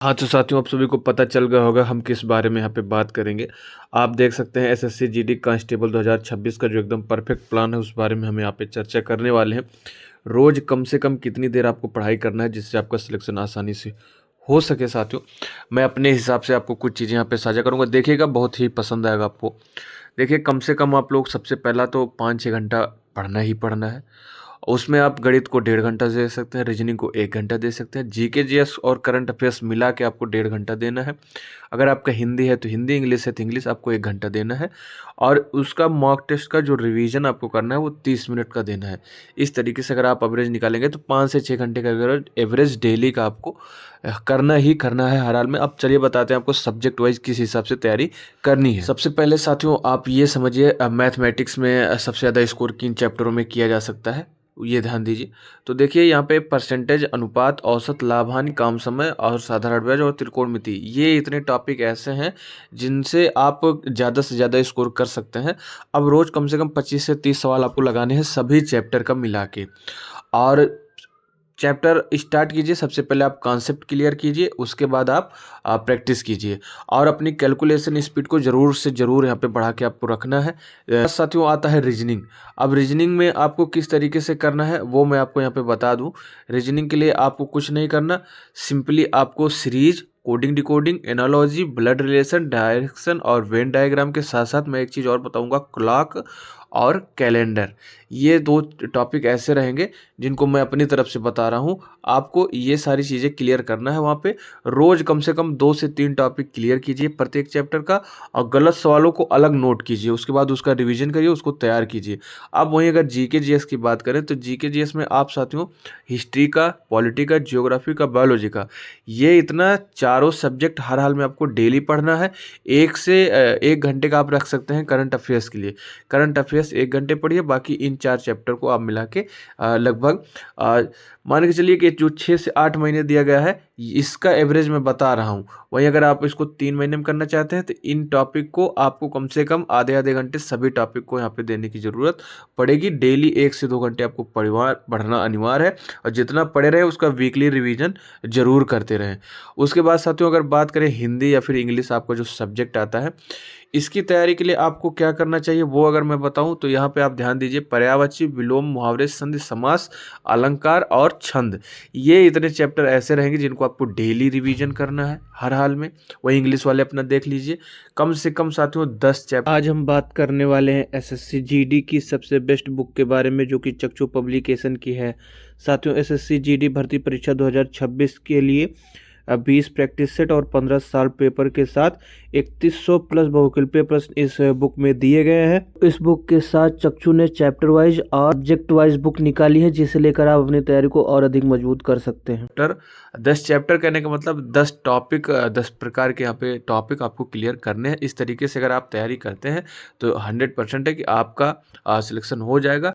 हाँ, तो साथियों आप सभी को पता चल गया होगा हम किस बारे में यहाँ पे बात करेंगे। आप देख सकते हैं एसएससी जीडी कांस्टेबल 2026 का जो एकदम परफेक्ट प्लान है उस बारे में हम यहाँ पे चर्चा करने वाले हैं। रोज़ कम से कम कितनी देर आपको पढ़ाई करना है जिससे आपका सिलेक्शन आसानी से हो सके साथियों। मैं अपने हिसाब से आपको कुछ चीज़ें यहाँ पे साझा करूँगा, देखिएगा बहुत ही पसंद आएगा आपको। देखिए कम से कम आप लोग सबसे पहला तो 5-6 घंटा पढ़ना ही पढ़ना है। उसमें आप गणित को 1.5 घंटा दे सकते हैं, रीजनिंग को 1 घंटा दे सकते हैं, जीके जीएस और करंट अफेयर्स मिला के आपको 1.5 घंटा देना है। अगर आपका हिंदी है तो हिंदी, इंग्लिश है तो इंग्लिश आपको 1 घंटा देना है। और उसका मॉक टेस्ट का जो रिवीजन आपको करना है वो 30 मिनट का देना है। इस तरीके से अगर आप एवरेज निकालेंगे तो 5 से 6 घंटे का एवरेज डेली का आपको करना ही करना है हर हाल में। अब चलिए बताते हैं आपको सब्जेक्ट वाइज किस हिसाब से तैयारी करनी है। सबसे पहले साथियों आप ये समझिए मैथमेटिक्स में सबसे ज़्यादा स्कोर किन चैप्टरों में किया जा सकता है, ये ध्यान दीजिए। तो देखिए यहाँ पे परसेंटेज, अनुपात, औसत, लाभ हानि, काम समय और साधारण ब्याज और त्रिकोणमिति, ये इतने टॉपिक ऐसे हैं जिनसे आप ज़्यादा से ज़्यादा स्कोर कर सकते हैं। अब रोज़ कम से कम 25 से 30 सवाल आपको लगाने हैं सभी चैप्टर का मिला के। और चैप्टर स्टार्ट कीजिए, सबसे पहले आप कॉन्सेप्ट क्लियर कीजिए, उसके बाद आप प्रैक्टिस कीजिए और अपनी कैलकुलेशन स्पीड को ज़रूर से ज़रूर यहाँ पे बढ़ा के आपको रखना है। साथियों आता है रीजनिंग। अब रीजनिंग में आपको किस तरीके से करना है वो मैं आपको यहाँ पे बता दूँ। रीजनिंग के लिए आपको कुछ नहीं करना, सिंपली आपको series, coding, decoding, analogy, blood relation, direction और वेन डायग्राम के साथ साथ मैं एक चीज़ और बताऊंगा, क्लॉक और कैलेंडर। ये 2 टॉपिक ऐसे रहेंगे जिनको मैं अपनी तरफ से बता रहा हूँ। आपको ये सारी चीज़ें क्लियर करना है वहाँ पे। रोज़ कम से कम 2 से 3 टॉपिक क्लियर कीजिए प्रत्येक चैप्टर का और गलत सवालों को अलग नोट कीजिए, उसके बाद उसका रिवीजन करिए, उसको तैयार कीजिए। अब वहीं अगर जीके जीएस की बात करें तो जीके जीएस में आप साथियों हिस्ट्री का, पॉलिटी का, ज्योग्राफी का, बायोलॉजी का, ये इतना चारों सब्जेक्ट हर हाल में आपको डेली पढ़ना है। 1 घंटे का आप रख सकते हैं करंट अफेयर्स के लिए। करंट अफेयर्स 1 घंटे पढ़िए, बाकी इन 4 चैप्टर को आप मिला के लगभग मान के चलिए कि जो 6 से 8 महीने दिया गया है इसका एवरेज मैं बता रहा हूँ। वहीं अगर आप इसको 3 महीने में करना चाहते हैं तो इन टॉपिक को आपको कम से कम आधे घंटे सभी टॉपिक को यहाँ पे देने की ज़रूरत पड़ेगी। डेली 1 से 2 घंटे आपको पढ़ना अनिवार्य है और जितना पढ़े रहे उसका वीकली रिवीजन जरूर करते रहें। उसके बाद साथियों अगर बात करें हिंदी या फिर इंग्लिश, आपका जो सब्जेक्ट आता है, इसकी तैयारी के लिए आपको क्या करना चाहिए वो अगर मैं बताऊं तो यहाँ पे आप ध्यान दीजिए, पर्यायवाची, विलोम, मुहावरे, संधि, समास, अलंकार और छंद, ये इतने चैप्टर ऐसे रहेंगे जिनको आपको डेली रिवीजन करना है हर हाल में। वही इंग्लिश वाले अपना देख लीजिए, कम से कम साथियों 10 चैप्टर। आज हम बात करने वाले हैं एसएससी जीडी की सबसे बेस्ट बुक के बारे में जो कि चक्षु पब्लिकेशन की है। साथियों एसएससी जीडी भर्ती परीक्षा 2026 के लिए 20 प्रैक्टिस सेट और 15 साल पेपर के साथ 3100 प्लस बहुकल्पीय प्रश्न इस बुक में दिए गए हैं। इस बुक के साथ चक्षु ने चैप्टर वाइज और सब्जेक्ट वाइज बुक निकाली है जिसे लेकर आप अपनी तैयारी को और अधिक मजबूत कर सकते हैं। 10 चैप्टर कहने का मतलब 10 टॉपिक, 10 प्रकार के यहाँ पे टॉपिक आपको क्लियर करने हैं। इस तरीके से अगर आप तैयारी करते हैं तो 100% है कि आपका सिलेक्शन हो जाएगा।